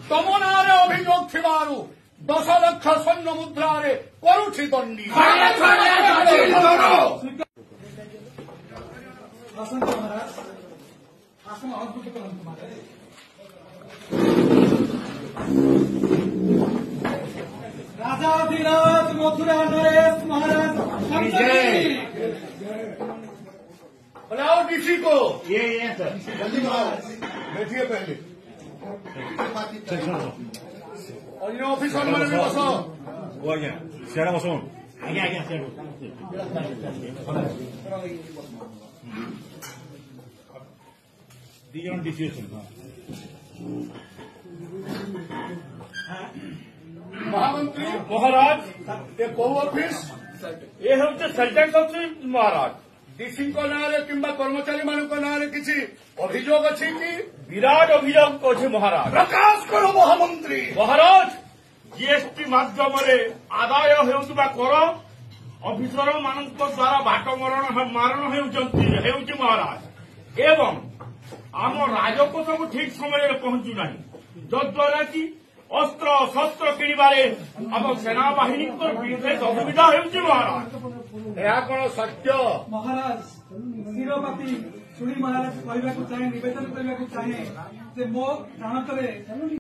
तम नारे अभियोग थिबारु 10 लाख स्वर्ण मुद्रारे करुछि दंडी। राजाधिराज मथुरा नरेश महाराज बुलाओ डीसी को। ये सर जल्दी बुलाओ, बैठिए पहले अन्य ऑफिसर मैंने भी बसो। वो आज्ञा सियाड़ा बसो आज्ञा आज्ञा सियाड़ा दिजन डिसीजन महामंत्री महाराज ये कौ ऑफिस ये हूँ सेल्टेक्स ऑफिस महाराज। डीसी नाँ कि कर्मचारी मान नाँ किसी अभियोग अच्छी कि विराट अभियोग अच्छे महाराज। प्रकाश करो महामंत्री। महाराज जीएसटी माध्यम आदाय होउतबा कर अफिसर मान द्वारा बाट मारण होउछि महाराज एवं आम राजकोष को ठीक समय पहुंचुना जद्वारा कि अस्त्र शस्त्र किणवारे आम सेना बाहिनी विरुद्ध असुविधा होउछि महाराज। यह कौन सत्य महाराज शिरोपाती शुणी महाराज कहवाक चाहे नवेदन करने चाहे मो जानतर